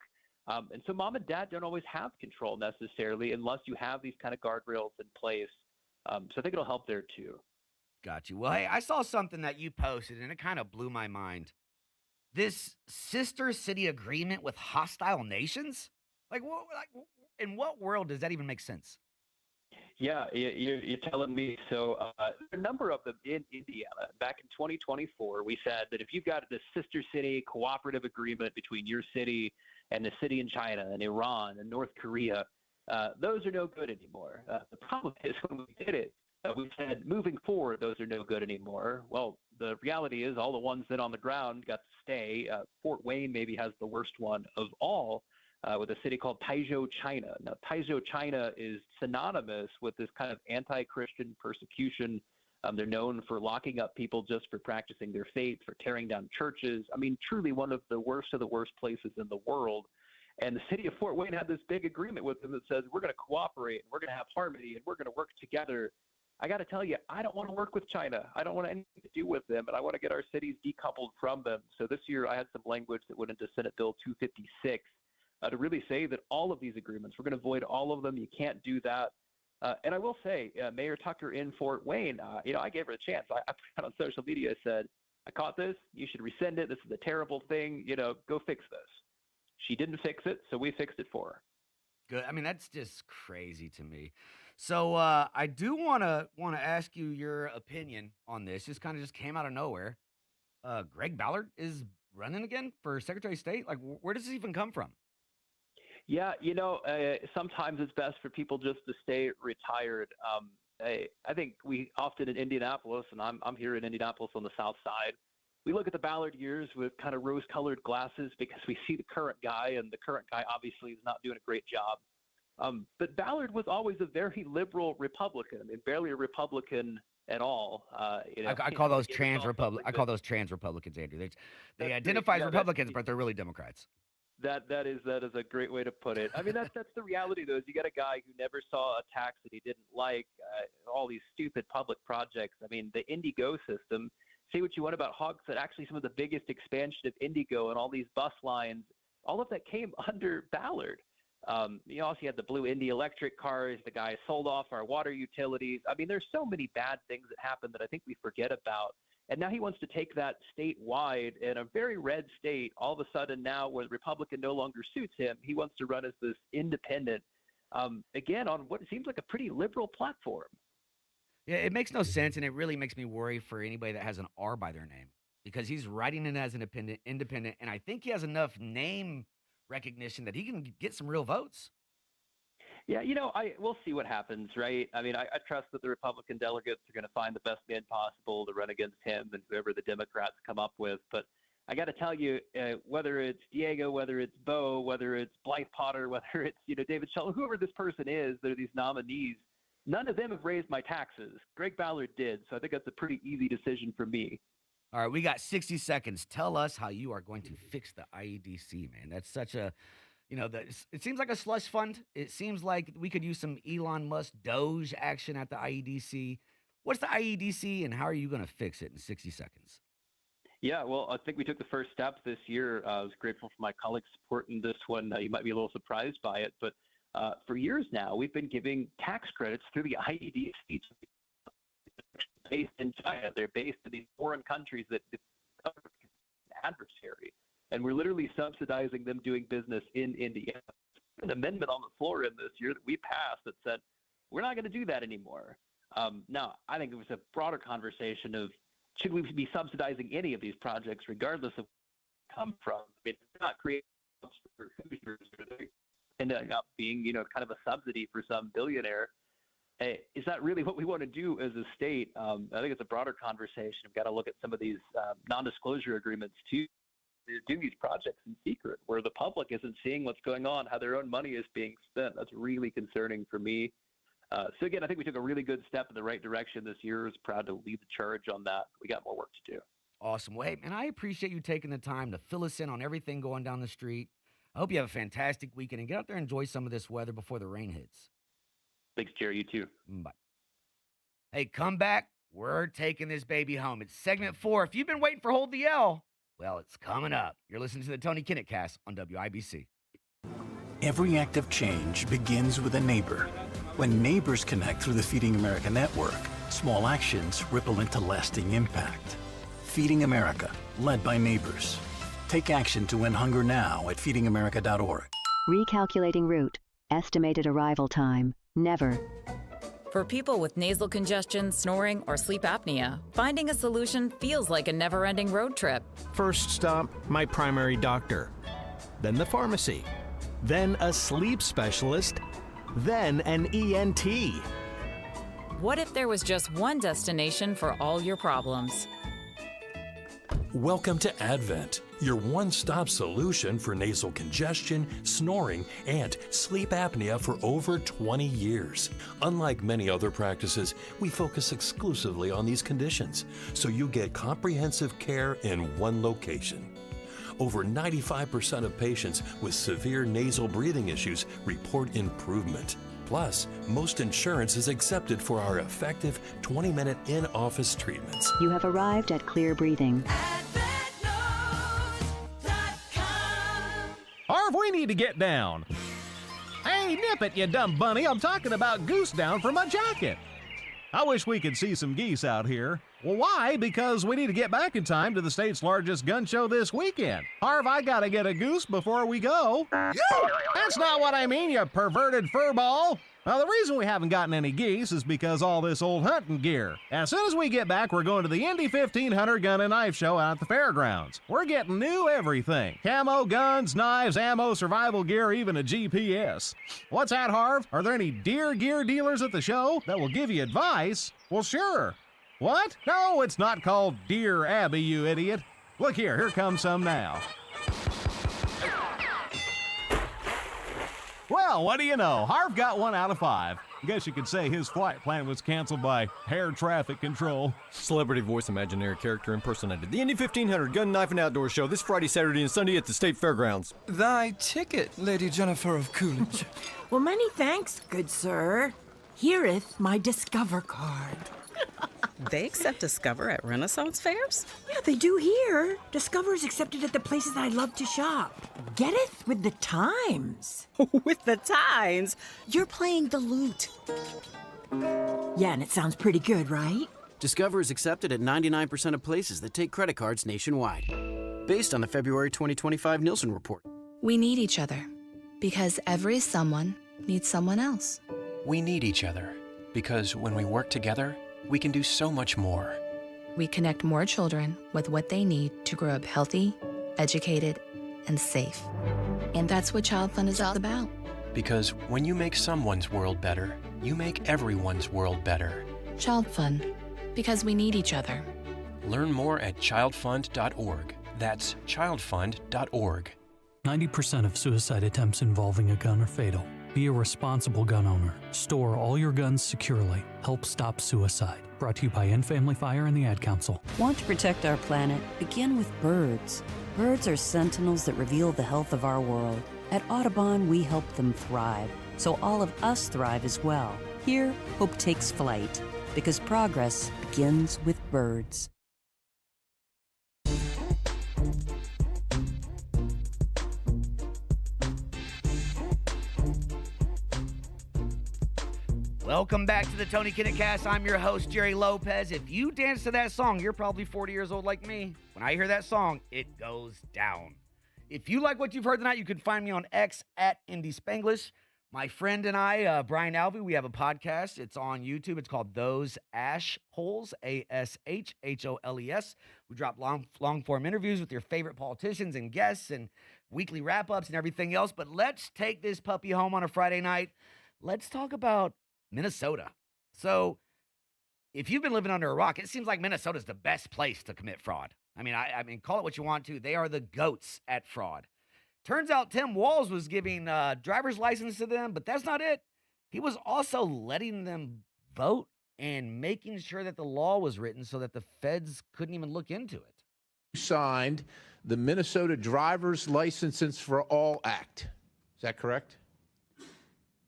S2: And so mom and dad don't always have control necessarily unless you have these kind of guardrails in place. So I think it'll help there too.
S18: Got you. Well, hey, I saw something that you posted, and it kind of blew my mind. This sister city agreement with hostile nations? Like, in what world does that even make sense?
S2: Yeah, you're telling me. So a number of them in Indiana. Back in 2024, we said that if you've got this sister city cooperative agreement between your city and the city in China and Iran and North Korea, those are no good anymore. The problem is when we did it, we said moving forward, those are no good anymore. Well, the reality is all the ones that on the ground got to stay. Fort Wayne maybe has the worst one of all. With a city called Taizhou, China. Now, Taizhou, China is synonymous with this kind of anti-Christian persecution. They're known for locking up people just for practicing their faith, for tearing down churches. I mean, truly one of the worst places in the world. And the city of Fort Wayne had this big agreement with them that says, we're going to cooperate, and we're going to have harmony, and we're going to work together. I got to tell you, I don't want to work with China. I don't want anything to do with them, and I want to get our cities decoupled from them. So this year I had some language that went into Senate Bill 256. To really say that all of these agreements, we're going to avoid all of them. You can't do that. And I will say, Mayor Tucker in Fort Wayne, I gave her a chance. I put on social media, I said, I caught this. You should rescind it. This is a terrible thing. Go fix this. She didn't fix it, so we fixed it for her.
S18: Good. I mean, that's just crazy to me. So I do want to ask you your opinion on this. This kind of just came out of nowhere. Greg Ballard is running again for Secretary of State. Like, where does this even come from?
S2: Yeah, sometimes it's best for people just to stay retired. I think we often in Indianapolis, and I'm here in Indianapolis on the south side, we look at the Ballard years with kind of rose-colored glasses because we see the current guy, and the current guy obviously is not doing a great job. But Ballard was always a very liberal Republican. I mean, barely a Republican at all.
S18: I call those trans Republicans. I call those trans Republicans, Andrew. They identify as Republicans, but they're really Democrats.
S2: That is a great way to put it. I mean, that's the reality, though. Is you got a guy who never saw a tax that he didn't like, all these stupid public projects. I mean, the Indigo system. Say what you want about hogs, but actually some of the biggest expansion of Indigo and all these bus lines, all of that came under Ballard. You also had the Blue Indy electric cars. The guy sold off our water utilities. I mean, there's so many bad things that happened that I think we forget about. And now he wants to take that statewide in a very red state. All of a sudden now, where the Republican no longer suits him, he wants to run as this independent, again, on what seems like a pretty liberal platform.
S18: Yeah, it makes no sense, and it really makes me worry for anybody that has an R by their name because he's writing in as an independent, and I think he has enough name recognition that he can get some real votes.
S2: Yeah, we'll see what happens, right? I mean, I trust that the Republican delegates are going to find the best man possible to run against him and whoever the Democrats come up with. But I got to tell you, whether it's Diego, whether it's Bo, whether it's Blythe Potter, whether it's David Shelton, whoever this person is, that are these nominees, none of them have raised my taxes. Greg Ballard did, so I think that's a pretty easy decision for me.
S18: All right, we got 60 seconds. Tell us how you are going to fix the IEDC, man. That's such a... it seems like a slush fund. It seems like we could use some Elon Musk Doge action at the IEDC. What's the IEDC, and how are you going to fix it in 60 seconds?
S2: Yeah, well, I think we took the first step this year. I was grateful for my colleagues supporting this one. You might be a little surprised by it, but for years now, we've been giving tax credits through the IEDC based in China. They're based in these foreign countries that are adversary. And we're literally subsidizing them doing business in Indiana. An amendment on the floor in this year that we passed that said, we're not going to do that anymore. Now, I think it was a broader conversation of, should we be subsidizing any of these projects regardless of where they come from? I mean, it's not creating jobs for Hoosiers, or they ending up being, kind of a subsidy for some billionaire. Is that really what we want to do as a state? I think it's a broader conversation. We've got to look at some of these non-disclosure agreements too. they're doing these projects in secret where the public isn't seeing what's going on, how their own money is being spent. That's really concerning for me. So again, I think we took a really good step in the right direction this year. I was proud to lead the charge on that. We got more work to do.
S18: Awesome. Well, hey, man, I appreciate you taking the time to fill us in on everything going down the street. I hope you have a fantastic weekend and get out there and enjoy some of this weather before the rain hits.
S2: Thanks, Jerry. You too.
S18: Bye. Hey, come back. We're taking this baby home. It's segment 4. If you've been waiting for Hold the L, well, it's coming up. You're listening to the Tony Kinnett Cast on WIBC.
S3: Every act of change begins with a neighbor. When neighbors connect through the Feeding America network, small actions ripple into lasting impact. Feeding America, led by neighbors. Take action to end hunger now at feedingamerica.org.
S5: Recalculating route. Estimated arrival time. Never.
S6: For people with nasal congestion, snoring, or sleep apnea, finding a solution feels like a never-ending road trip.
S7: First stop, my primary doctor. Then the pharmacy. Then a sleep specialist. Then an ENT.
S6: What if there was just one destination for all your problems?
S8: Welcome to Advent, your one-stop solution for nasal congestion, snoring, and sleep apnea for over 20 years. Unlike many other practices, we focus exclusively on these conditions, so you get comprehensive care in one location. Over 95% of patients with severe nasal breathing issues report improvement. Plus, most insurance is accepted for our effective 20-minute in-office treatments.
S5: You have arrived at Clear Breathing.
S7: Harv, we need to get down. Hey, nip it, you dumb bunny. I'm talking about goose down for my jacket. I wish we could see some geese out here. Well, why? Because we need to get back in time to the state's largest gun show this weekend. Harv, I gotta get a goose before we go. That's not what I mean, you perverted furball. Now, the reason we haven't gotten any geese is because all this old hunting gear. As soon as we get back, we're going to the Indy 1500 Gun and Knife Show out at the fairgrounds. We're getting new everything. Camo, guns, knives, ammo, survival gear, even a GPS. What's that, Harv? Are there any deer gear dealers at the show that will give you advice? Well, sure. What? No, it's not called Deer Abbey, you idiot. Look here comes some now. Well, what do you know? Harv got 1 out of 5. Guess you could say his flight plan was canceled by air traffic control.
S31: Celebrity voice imaginary character impersonated. The Indy 1500 Gun, Knife, and Outdoor Show this Friday, Saturday, and Sunday at the State Fairgrounds.
S10: Thy ticket, Lady Jennifer of Coolidge.
S12: Well, many thanks, good sir. Here'th my Discover card.
S13: They accept Discover at Renaissance fairs?
S12: Yeah, they do here. Discover is accepted at the places I love to shop. Getteth with the times.
S13: With the times?
S12: You're playing the lute. Yeah, and it sounds pretty good, right?
S14: Discover is accepted at 99% of places that take credit cards nationwide. Based on the February 2025 Nielsen report.
S34: We need each other because every someone needs someone else.
S15: We need each other because when we work together, we can do so much more.
S34: We connect more children with what they need to grow up healthy, educated, and safe. And that's what Child Fund is all about.
S15: Because when you make someone's world better, you make everyone's world better.
S34: Child Fund, because we need each other.
S15: Learn more at childfund.org. That's childfund.org.
S16: 90% of suicide attempts involving a gun are fatal. Be a responsible gun owner. Store all your guns securely. Help stop suicide. Brought to you by End Family Fire and the Ad Council.
S20: Want to protect our planet? Begin with birds. Birds are sentinels that reveal the health of our world. At Audubon, we help them thrive, so all of us thrive as well. Here, hope takes flight, because progress begins with birds.
S18: Welcome back to the Tony Kinnett Cast. I'm your host, Jerry Lopez. If you dance to that song, you're probably 40 years old like me. When I hear that song, it goes down. If you like what you've heard tonight, you can find me on X at Indy Spanglish. My friend and I, Brian Alvey, we have a podcast. It's on YouTube. It's called Those Ash Holes, ASHHOLES. We drop long-form interviews with your favorite politicians and guests and weekly wrap-ups and everything else. But let's take this puppy home on a Friday night. Let's talk about Minnesota. So if you've been living under a rock, it seems like Minnesota's the best place to commit fraud. I mean, call it what you want to. They are the goats at fraud. Turns out Tim Walz was giving driver's license to them, but that's not it. He was also letting them vote and making sure that the law was written so that the feds couldn't even look into it.
S4: Signed the Minnesota Driver's Licenses for All Act. Is that correct?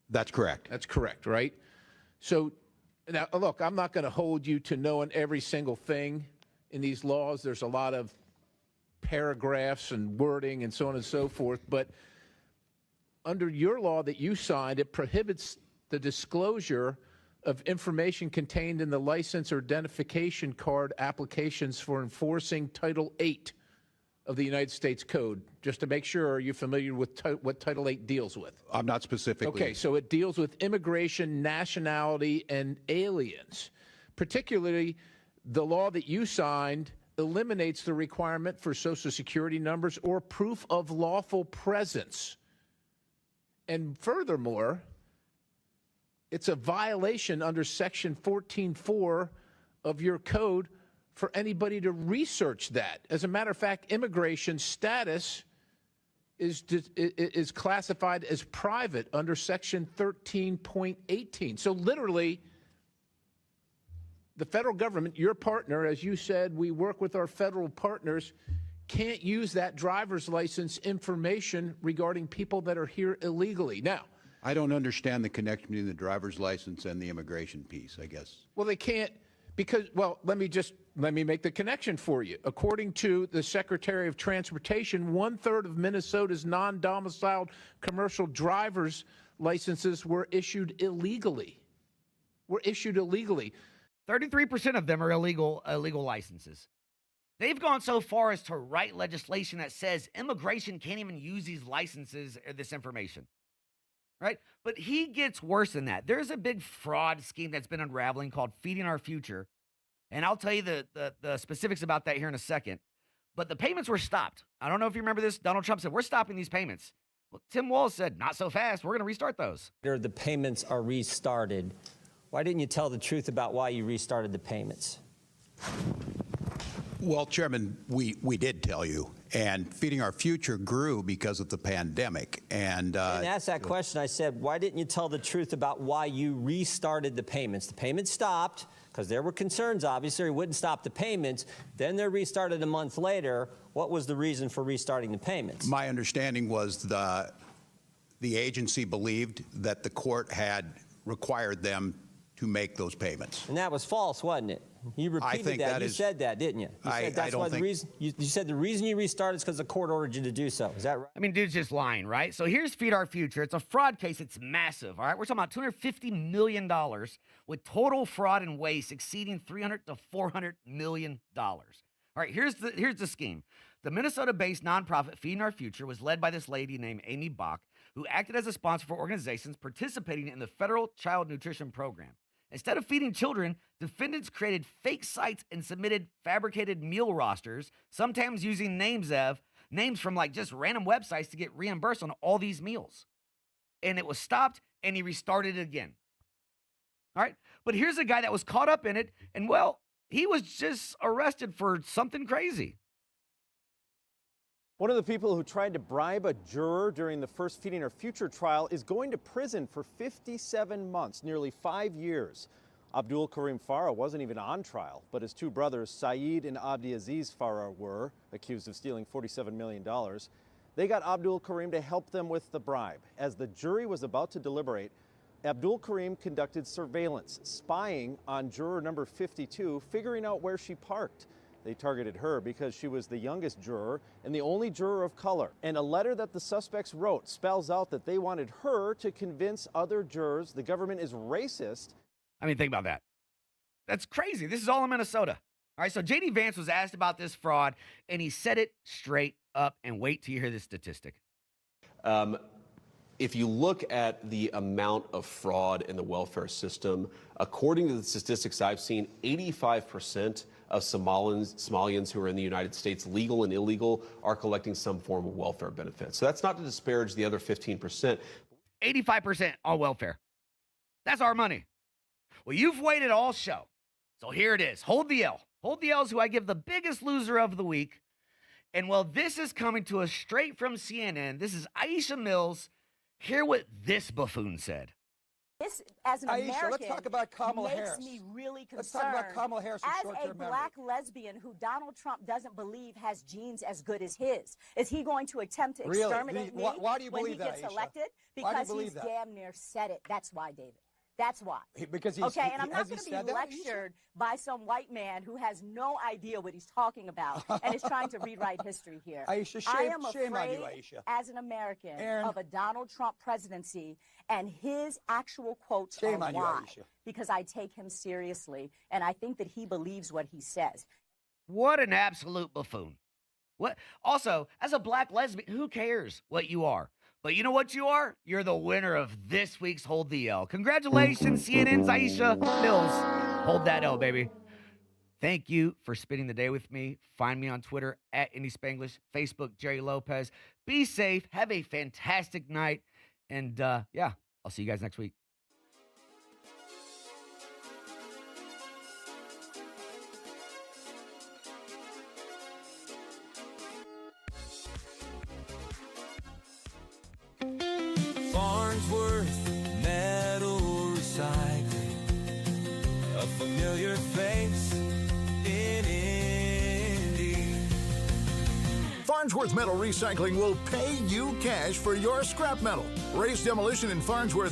S9: That's correct.
S4: That's correct, right? So, now, look, I'm not going to hold you to knowing every single thing in these laws. There's a lot of paragraphs and wording and so on and so forth. But under your law that you signed, it prohibits the disclosure of information contained in the license or identification card applications for enforcing Title VIII of the United States Code. Just to make sure, are you familiar with what Title VIII deals with?
S9: I'm not specifically.
S4: Okay, so it deals with immigration, nationality, and aliens. Particularly, the law that you signed eliminates the requirement for Social Security numbers or proof of lawful presence. And furthermore, it's a violation under Section 14.4 of your code for anybody to research that. As a matter of fact, immigration status is classified as private under Section 13.18. So literally, the federal government, your partner, as you said, we work with our federal partners, can't use that driver's license information regarding people that are here illegally. Now,
S9: I don't understand the connection between the driver's license and the immigration piece, I guess.
S4: Well, they can't because, well, let me make the connection for you. According to the Secretary of Transportation, 1/3 of Minnesota's non-domiciled commercial driver's licenses were issued illegally.
S18: 33% of them are illegal licenses. They've gone so far as to write legislation that says immigration can't even use these licenses or this information. Right? But he gets worse than that. There's a big fraud scheme that's been unraveling called Feeding Our Future. And I'll tell you the specifics about that here in a second. But the payments were stopped. I don't know if you remember this. Donald Trump said, we're stopping these payments. Well, Tim Walz said, not so fast. We're going to restart those.
S11: The payments are restarted. Why didn't you tell the truth about why you restarted the payments?
S9: Well, Chairman, we did tell you. And Feeding Our Future grew because of the pandemic. And
S11: I didn't ask that question. I said, why didn't you tell the truth about why you restarted the payments? The payments stopped because there were concerns, obviously, you wouldn't stop the payments. Then they're restarted a month later. What was the reason for restarting the payments?
S9: My understanding was the agency believed that the court had required them to make those payments.
S11: And that was false, wasn't it? You repeated that. You said that, didn't you? You said that's why the reason you said the reason you restarted is because the court ordered you to do so. Is that right?
S18: I mean, dude's just lying, right? So here's Feed Our Future. It's a fraud case. It's massive, all right? We're talking about $250 million with total fraud and waste exceeding $300 to $400 million. All right, here's the scheme. The Minnesota-based nonprofit Feeding Our Future was led by this lady named Amy Bach, who acted as a sponsor for organizations participating in the federal child nutrition program. Instead of feeding children, defendants created fake sites and submitted fabricated meal rosters, sometimes using names from like just random websites to get reimbursed on all these meals. And it was stopped, and he restarted it again. All right, but here's a guy that was caught up in it, and well, he was just arrested for something crazy.
S17: One of the people who tried to bribe a juror during the first Feeding Our Future trial is going to prison for 57 months, nearly 5 years. Abdul Karim Farah wasn't even on trial, but his two brothers, Saeed and Abdiaziz Farah, were accused of stealing $47 million. They got Abdul Karim to help them with the bribe. As the jury was about to deliberate, Abdul Karim conducted surveillance, spying on juror number 52, figuring out where she parked. They targeted her because she was the youngest juror and the only juror of color. And a letter that the suspects wrote spells out that they wanted her to convince other jurors the government is racist.
S18: I mean, think about that. That's crazy. This is all in Minnesota. All right, so J.D. Vance was asked about this fraud, and he said it straight up. And wait till you hear this statistic.
S19: If you look at the amount of fraud in the welfare system, according to the statistics I've seen, 85% of Somalians who are in the United States, legal and illegal, are collecting some form of welfare benefits. So that's not to disparage the other 15%.
S18: 85% on welfare. That's our money. Well, you've waited all show. So here it is. Hold the L. Hold the L's, who I give the biggest loser of the week. And well, this is coming to us straight from CNN. This is Aisha Mills. Hear what this buffoon said.
S1: This, as an
S2: Aisha,
S1: American,
S2: let's talk about Kamala
S1: makes
S2: Harris.
S1: me really concerned.
S2: Let's talk about Kamala Harris'
S1: as
S2: short-term
S1: a
S2: memory.
S1: black lesbian who Donald Trump doesn't believe has genes as good as his. Is he going to attempt to
S2: Really?
S1: exterminate me
S2: Why do you
S1: when he
S2: believe that,
S1: gets
S2: Aisha?
S1: elected?
S2: Why do you
S1: Because
S2: believe
S1: he's
S2: that?
S1: damn near said it. That's why, David. That's why.
S2: Because he's,
S1: okay, and I'm not
S2: has he
S1: going to
S2: said
S1: be
S2: that,
S1: lectured by some white man who has no idea what he's talking about and is trying to rewrite history here.
S2: Aisha,
S1: I
S2: shame-
S1: am
S2: shame on
S1: afraid,
S2: you, Aisha.
S1: as an American,
S2: Aaron.
S1: of a Donald Trump presidency and his actual quotes
S2: Shame
S1: are
S2: on you,
S1: why.
S2: Aisha.
S1: Because I take him seriously, and I think that he believes what he says.
S18: What an absolute buffoon. What? Also, as a black lesbian, who cares what you are? But you know what you are? You're the winner of this week's Hold the L. Congratulations, CNN's Aisha Mills. Hold that L, baby. Thank you for spending the day with me. Find me on Twitter at Indy Spanglish, Facebook, Jerry Lopez. Be safe. Have a fantastic night. And yeah, I'll see you guys next week.
S10: Farnsworth Metal Recycling, a familiar face in Indy.
S21: Farnsworth Metal Recycling will pay you cash for your scrap metal. Race Demolition in Farnsworth